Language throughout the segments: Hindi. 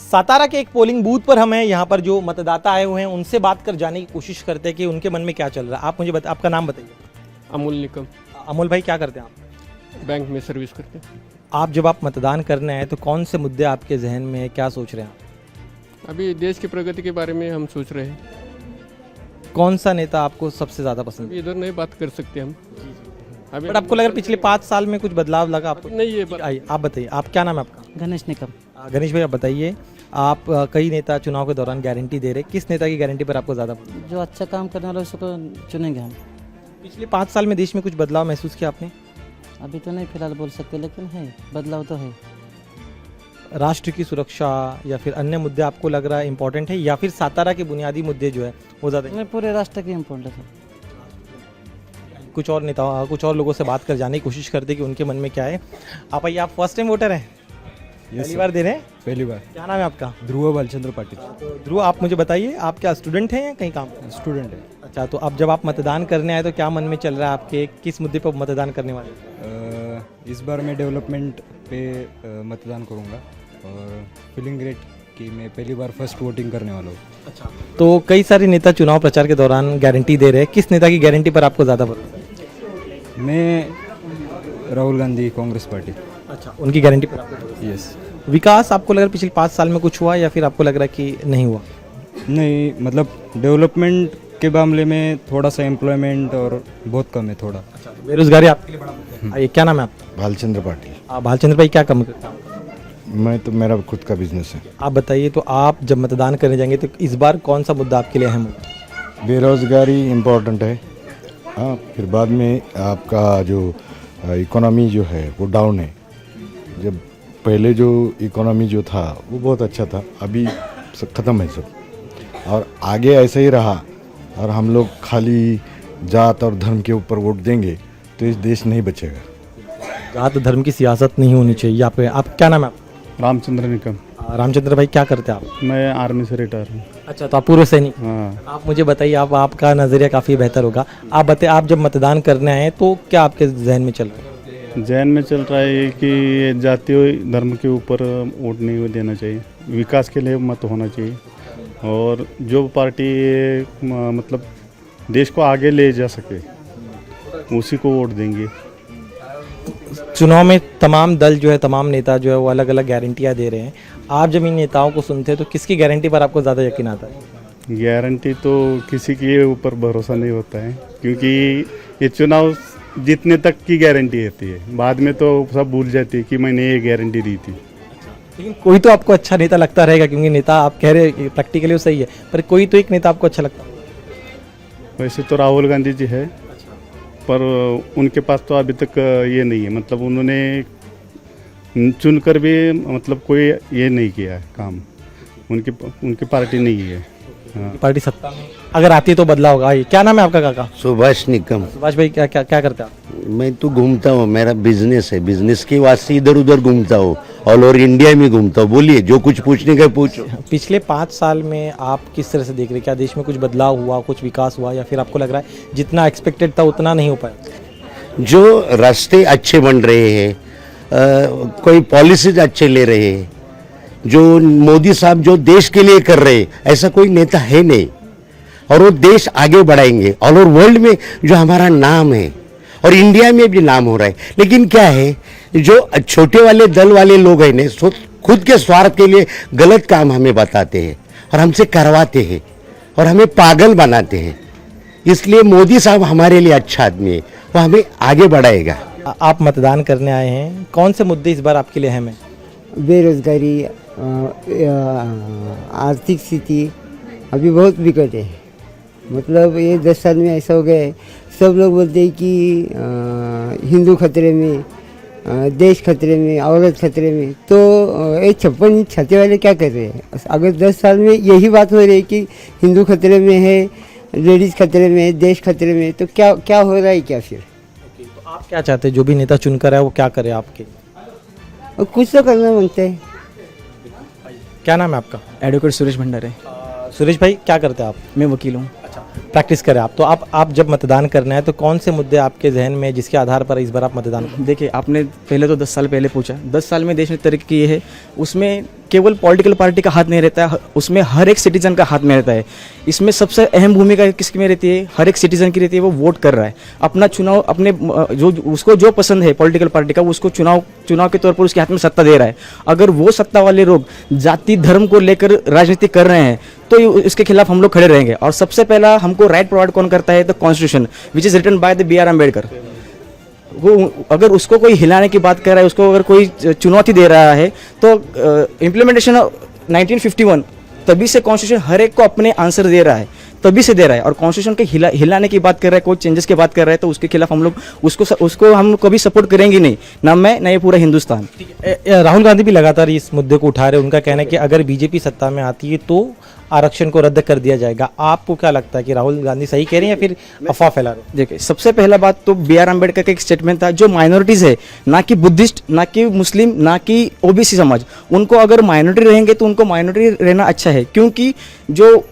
सातारा के एक पोलिंग बूथ पर हम हैं। यहाँ पर जो मतदाता आए हुए हैं उनसे बात कर जाने की कोशिश करते हैं कि उनके मन में क्या चल रहा है। आप मुझे आपका नाम बताइए। अमूल निकम। अमोल भाई, क्या करते हैं आप? बैंक में सर्विस करते हैं। आप जब आप मतदान करने आए तो कौन से मुद्दे आपके जहन में है, क्या सोच रहे हैं आप? अभी देश की प्रगति के बारे में हम सोच रहे हैं। कौन सा नेता आपको सबसे ज़्यादा पसंद अभी इधर नहीं बात कर सकते हम। है? बट आपको लग रहा है पिछले 5 साल में कुछ बदलाव लगा आपको? नहीं, ये आइए आप बताइए, आप क्या नाम है आपका? गणेश निकम। गणेश भाई, आप बताइए, आप कई नेता चुनाव के दौरान गारंटी दे रहे, किस नेता की गारंटी पर आपको ज़्यादा? जो अच्छा काम करने वाला उसको चुनेंगे हम। पिछले 5 साल में देश में कुछ बदलाव महसूस किया आपने? अभी तो नहीं फिलहाल बोल सकते, लेकिन है बदलाव तो है। राष्ट्र की सुरक्षा या फिर अन्य मुद्दे आपको लग रहा है इम्पोर्टेंट है, या फिर सातारा के बुनियादी मुद्दे जो है वो ज़्यादा? नहीं, पूरे राष्ट्र की इम्पोर्टेंट है। कुछ और लोगों से बात कर जाने की कोशिश करते हैं कि उनके मन में क्या है। आप आइए, आप फर्स्ट टाइम वोटर हैं? पहली बार दे रहे हैं? पहली बार। क्या नाम है आपका? ध्रुव बालचंद्र पाटिल। तो ध्रुव, आप मुझे बताइए, आप क्या स्टूडेंट हैं या कहीं काम? स्टूडेंट है। अच्छा, तो अब जब आप मतदान करने आए तो क्या मन में चल रहा है आपके, किस मुद्दे पर मतदान करने वाले? इस बार मैं डेवलपमेंट पे मतदान करूंगा और फीलिंग ग्रेट कि मैं पहली बार फर्स्ट वोटिंग करने वाला हूँ। अच्छा, तो कई सारे नेता चुनाव प्रचार के दौरान गारंटी दे रहे हैं, किस नेता की गारंटी पर आपको ज़्यादा भरोसा है? मैं राहुल गांधी, कांग्रेस पार्टी। अच्छा, उनकी गारंटी पर आपको भरोसा है? यस। विकास आपको लग रहा है पिछले 5 साल में कुछ हुआ या फिर आपको लग रहा है कि नहीं हुआ? नहीं, मतलब डेवलपमेंट के मामले में थोड़ा सा एम्प्लॉयमेंट और बहुत कम है थोड़ा। अच्छा, बेरोजगारी आपके लिए बड़ा मुद्दा है। आइए, क्या नाम है आपका? भालचंद्र पाटिल। भालचंद्र भाई, क्या काम करते हैं? मैं तो, मेरा खुद का बिजनेस है। आप बताइए, तो आप जब मतदान करने जाएंगे तो इस बार कौन सा मुद्दा आपके लिए अहम होगा? बेरोजगारी इम्पोर्टेंट है। हाँ, फिर बाद में आपका जो इकोनॉमी जो है वो डाउन है। जब पहले जो इकोनॉमी जो था वो बहुत अच्छा था, अभी सब ख़त्म है सब, और आगे ऐसा ही रहा और हम लोग खाली जात और धर्म के ऊपर वोट देंगे तो इस देश नहीं बचेगा। जात धर्म की सियासत नहीं होनी चाहिए यहाँ पे। आप क्या नाम है आपका? रामचंद्र निकम। रामचंद्र भाई, क्या करते हैं आप? मैं आर्मी से रिटायर हूँ। अच्छा, तो आप पूर्व सैनिक? हाँ। आप मुझे बताइए, आपका नज़रिया काफ़ी बेहतर होगा। आप बताइए, आप जब मतदान करने आए तो क्या आपके जहन में चल रहा है? जहन में चल रहा है कि जातीय धर्म के ऊपर वोट नहीं देना चाहिए, विकास के लिए मत होना चाहिए, और जो पार्टी मतलब देश को आगे ले जा सके उसी को वोट देंगे। चुनाव में तमाम दल जो है, तमाम नेता जो है वो अलग अलग गारंटियाँ दे रहे हैं। आप जब इन नेताओं को सुनते हैं तो किसकी गारंटी पर आपको ज़्यादा यकीन आता है? गारंटी तो किसी के ऊपर भरोसा नहीं होता है, क्योंकि ये चुनाव जीतने तक की गारंटी होती है, बाद में तो सब भूल जाती है कि मैंने ये गारंटी दी थी। लेकिन कोई तो आपको अच्छा नेता लगता रहेगा, क्योंकि नेता आप कह रहे हैं प्रैक्टिकली वो सही है, पर कोई तो एक नेता आपको अच्छा लगता है। वैसे तो राहुल गांधी जी है, पर उनके पास तो अभी तक ये नहीं है, मतलब उन्होंने चुनकर भी मतलब कोई ये नहीं किया है काम, उनकी पार्टी नहीं है। हाँ। पार्टी सत्ता में अगर आती है तो बदलाव होगा। आइए, क्या नाम है आपका काका? सुभाष निकम। सुभाष भाई, क्या क्या क्या करते हैं आप? मैं तो घूमता हूँ, मेरा बिजनेस है, बिजनेस के वास्ते इधर उधर घूमता हूँ, ऑल ओवर इंडिया में घूमता हूँ। बोलिए, जो कुछ पूछने का पूछो। पिछले 5 साल में आप किस तरह से देख रहे हैं? क्या देश में कुछ बदलाव हुआ, कुछ विकास हुआ, या फिर आपको लग रहा है जितना एक्सपेक्टेड था उतना नहीं हो पाया? जो रास्ते अच्छे बन रहे हैं, कोई पॉलिसीज अच्छे ले रहे हैं, जो मोदी साहब जो देश के लिए कर रहे हैं, ऐसा कोई नेता है नहीं, और वो देश आगे बढ़ाएंगे। ऑल ओवर वर्ल्ड में जो हमारा नाम है और इंडिया में भी नाम हो रहा है, लेकिन क्या है, जो छोटे वाले दल वाले लोग हैं ने खुद के स्वार्थ के लिए गलत काम हमें बताते हैं और हमसे करवाते हैं और हमें पागल बनाते हैं। इसलिए मोदी साहब हमारे लिए अच्छा आदमी है, वो हमें आगे बढ़ाएगा। आप मतदान करने आए हैं, कौन से मुद्दे इस बार आपके लिए अहम है? बेरोजगारी, आर्थिक स्थिति अभी बहुत विकट है। मतलब ये 10 साल में ऐसा हो गया है, सब लोग बोलते हैं कि हिंदू खतरे में, देश खतरे में, औरत खतरे में। तो ये 56 इंच छाते वाले क्या कर रहे हैं? अगर 10 साल में यही बात हो रही है कि हिंदू खतरे में है, लेडीज़ खतरे में है, देश खतरे में, तो क्या हो रहा है क्या फिर? तो आप क्या चाहते हैं जो भी नेता चुनकर है वो क्या करे आपके? और कुछ तो करना मांगते हैं। क्या नाम है आपका? एडवोकेट सुरेश भंडारे। सुरेश भाई, क्या करते हैं आप? मैं वकील हूँ। प्रैक्टिस करें आप तो आप जब मतदान करना है तो कौन से मुद्दे आपके जहन में जिसके आधार पर इस बार आप मतदान करें? देखिए, आपने पहले तो 10 साल पहले पूछा, 10 साल में देश ने तरक्की की है, उसमें केवल पॉलिटिकल पार्टी का हाथ नहीं रहता है, उसमें हर एक सिटीजन का हाथ में रहता है। इसमें सबसे अहम भूमिका किसकी में रहती है? हर एक सिटीजन की रहती है। वो वोट कर रहा है, अपना चुनाव अपने जो उसको जो पसंद है पॉलिटिकल पार्टी का, उसको चुनाव के तौर पर उसके हाथ में सत्ता दे रहा है। अगर वो सत्ता वाले लोग जाति धर्म को लेकर राजनीति कर रहे हैं तो इसके खिलाफ हम लोग खड़े रहेंगे। और सबसे पहला हमको राइट प्रोवाइड कौन करता है? The constitution which is written by the B.R. Ambedkar. वो अगर उसको कोई हिलाने की बात कर रहा है, उसको अगर कोई चुनौती दे रहा है तो इम्प्लीमेंटेशन 1951 तभी से कॉन्स्टिट्यूशन हर एक को अपने आंसर दे रहा है, तभी से दे रहा है। और कॉन्स्टिट्यूशन के हिलाने की बात कर रहा है, कोई चेंजेस की बात कर रहा है तो उसके खिलाफ हम लोग उसको हम कभी सपोर्ट करेंगे नहीं, ना मैं ना ये पूरा हिंदुस्तान। राहुल गांधी भी लगातार इस मुद्दे को उठा रहे हैं। उनका कहना है कि अगर बीजेपी सत्ता में आती है तो आरक्षण को रद्द कर दिया जाएगा। आपको क्या लगता है कि राहुल गांधी सही कह रहे हैं या फिर अफवाह फैला रहे हैं? देखिए, सबसे पहला बात तो B.R. अम्बेडकर का एक स्टेटमेंट था, जो माइनॉरिटीज है, ना कि बुद्धिस्ट, ना कि मुस्लिम, ना कि ओबीसी समाज, उनको अगर माइनॉरिटी रहेंगे तो उनको माइनॉरिटी रहना अच्छा है, क्योंकि जो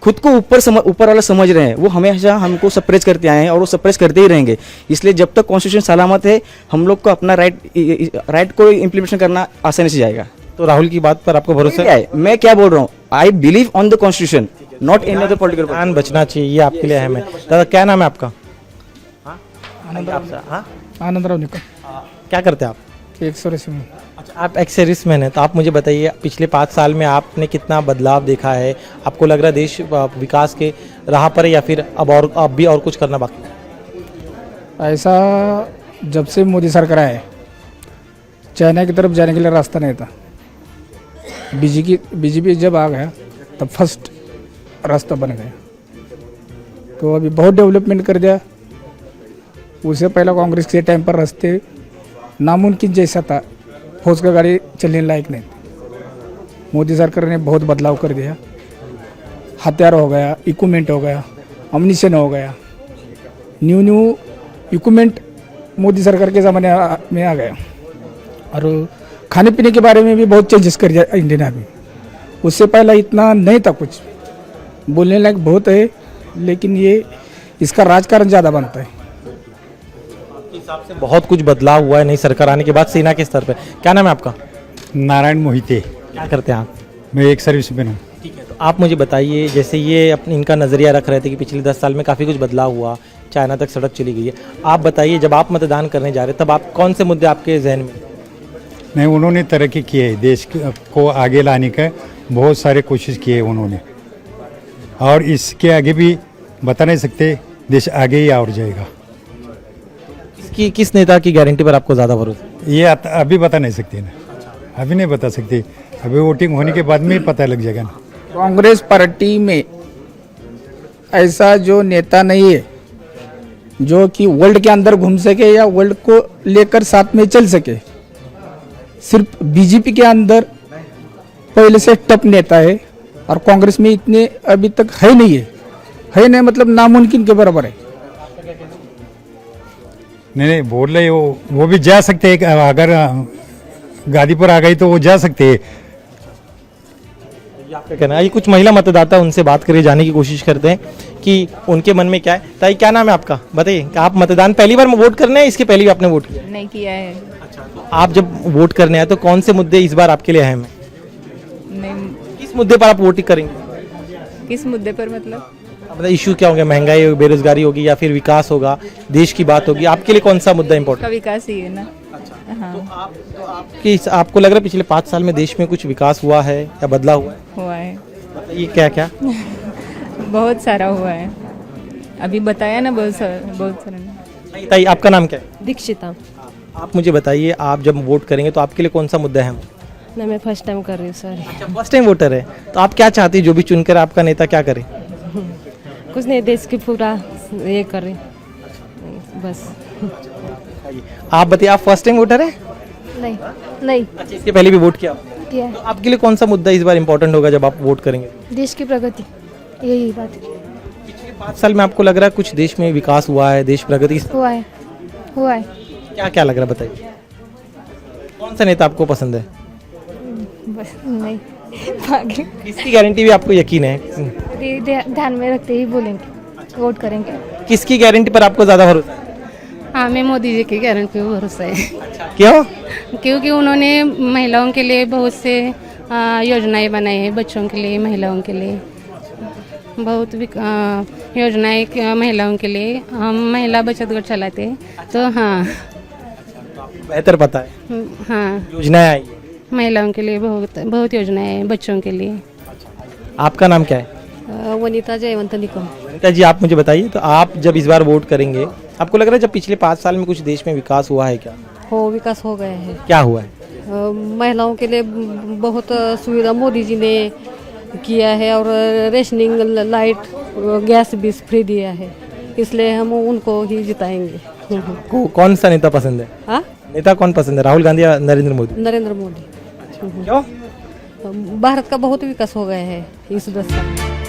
खुद को ऊपर वाला समझ रहे हैं वो हमेशा हमको सप्रेस करते आए हैं और वो सप्रेस करते ही रहेंगे। इसलिए जब तक कॉन्स्टिट्यूशन सलामत है हम लोग को अपना राइट को इम्प्लीमेंटेशन करना आसानी से जाएगा। तो राहुल की बात पर आपको भरोसा है? मैं क्या बोल रहा हूँ, I believe on the constitution, not any other political party. जान बचना चाहिए, ये आपके लिए अहम है। दादा, क्या नाम है आपका? आनंदराव निकम। क्या करते हैं आप? एक सर्विस में। अच्छा, आप एक्स सर्विसमैन हैं, तो आप मुझे बताइए पिछले 5 साल में आपने कितना बदलाव देखा है? आपको लग रहा है देश विकास के राह पर है या फिर अब भी और कुछ करना बाकी है? ऐसा जब से मोदी सरकार आए, चाइना की तरफ जाने के लिए रास्ता नहीं था। बीजेपी जब आ गया तब फर्स्ट रास्ता बन गया, तो अभी बहुत डेवलपमेंट कर दिया। उससे पहले कांग्रेस के टाइम पर रास्ते नामुमकिन जैसा था, फौज का गाड़ी चलने लायक नहीं थी। मोदी सरकार ने बहुत बदलाव कर दिया। हथियार हो गया, इक्विपमेंट हो गया, अम्युनिशन हो गया, न्यू इक्विपमेंट मोदी सरकार के ज़माने में आ गया। और खाने पीने के बारे में भी बहुत चेंजेस कर दिया इंडियन आर्मी। उससे पहले इतना नहीं था, कुछ बोलने लायक बहुत है, लेकिन ये इसका राजकारण ज़्यादा बनता है। हिसाब से बहुत कुछ बदलाव हुआ है नई सरकार आने के बाद सेना के स्तर पर। क्या नाम है आपका? नारायण मोहिते। क्या करते हैं आप? मैं एक सर्विसमैन हूँ। ठीक है, तो आप मुझे बताइए, जैसे ये अपने इनका नज़रिया रख रहे थे कि पिछले 10 साल में काफ़ी कुछ बदलाव हुआ, चाइना तक सड़क चली गई है। आप बताइए, जब आप मतदान करने जा रहे तब आप कौन से मुद्दे आपके जहन में? नहीं, उन्होंने तरक्की की है, देश को आगे लाने का बहुत सारे कोशिश किए हैं उन्होंने, और इसके आगे भी बता नहीं सकते, देश आगे ही और जाएगा। किस नेता की गारंटी पर आपको ज़्यादा भरोसा है? ये अभी बता नहीं सकते ना, अभी नहीं बता सकते, अभी वोटिंग होने के बाद में ही पता लग जाएगा ना। कांग्रेस पार्टी में ऐसा जो नेता नहीं है जो कि वर्ल्ड के अंदर घूम सके या वर्ल्ड को लेकर साथ में चल सके। सिर्फ बीजेपी के अंदर पहले से टप नेता है और कांग्रेस में इतने अभी तक है नहीं, मतलब नामुमकिन के बराबर है। नहीं बोल रहे वो भी जा सकते हैं, अगर गादी पर आ गई तो वो जा सकते हैं। आपका कहना है? ये कुछ महिला मतदाता, उनसे बात करके जाने की कोशिश करते हैं कि उनके मन में क्या है। ताई, क्या नाम है आपका? बताइए, आप मतदान पहली बार वोट करने हैं, इसके पहले भी आपने वोट किया? नहीं किया है। अच्छा, तो आप जब वोट करने आए तो कौन से मुद्दे इस बार आपके लिए अहम है? नहीं, किस मुद्दे पर आप वोटिंग करेंगे? किस मुद्दे पर मतलब? इशू क्या होंगे? महंगाई होगी, बेरोजगारी होगी, या फिर विकास होगा, देश की बात होगी? आपके लिए कौन सा मुद्दा इम्पोर्टेंट? का विकास ही है ना। हाँ, आपको लग रहा है पिछले 5 साल में देश में कुछ विकास हुआ है या बदलाव हुआ है? बताइए, क्या क्या? बहुत सारा हुआ है, अभी बताया ना, बहुत सारा। ताई, आपका नाम क्या है? दीक्षिता। आप मुझे बताइए, आप जब वोट करेंगे तो आपके लिए कौन सा मुद्दा है? नहीं, मैं फर्स्ट टाइम कर रही हूँ, सॉरी। अच्छा, फर्स्ट टाइम वोटर है, तो आप क्या चाहती है जो भी चुनकर आपका नेता क्या करे? कुछ नहीं, देश की पूरा ये कर रही बस। आप बताइए, आप फर्स्ट टाइम वोटर है? नहीं। अच्छा, इसके पहले भी वोट किया? किया। तो आपके लिए कौन सा मुद्दा इस बार इम्पोर्टेंट होगा जब आप वोट करेंगे? देश की प्रगति, यही बात है। पिछले 5 साल में आपको लग रहा है कुछ देश में विकास हुआ है, देश प्रगति हुआ है। क्या क्या लग रहा है, बताइए। कौन सा नेता आपको पसंद है? बस नहीं। किसकी गारंटी भी आपको यकीन है? ध्यान में रखते ही बोलेंगे, वोट करेंगे। किसकी गारंटी पर आपको ज़्यादा भरोसा है? हमें मोदी जी की गारंटी पे भरोसा है। क्यों? क्योंकि उन्होंने महिलाओं के लिए बहुत से योजनाएं बनाई हैं, बच्चों के लिए, महिलाओं के लिए बहुत योजनाएं महिलाओं के लिए। हम महिला बचत गट चलाते हैं, तो हाँ बेहतर पता है हाँ योजनाएं आई है। महिलाओं के लिए बहुत बहुत योजनाएं हैं, बच्चों के लिए। आपका नाम क्या है? वनिता जयवंत निकम। वनिता जी, आप मुझे बताइए, तो आप जब इस बार वोट करेंगे, आपको लग रहा है जब पिछले 5 साल में कुछ देश में विकास हुआ है क्या? हो विकास हो गया है। क्या हुआ है? महिलाओं के लिए बहुत सुविधा मोदी जी ने किया है, और रेशनिंग, लाइट, गैस भी फ्री दिया है, इसलिए हम उनको ही जिताएंगे। कौन सा नेता पसंद है? हाँ, नेता कौन पसंद है, राहुल गांधी या नरेंद्र मोदी? नरेंद्र मोदी। क्यों? भारत का बहुत विकास हो गया है इस 10 साल में।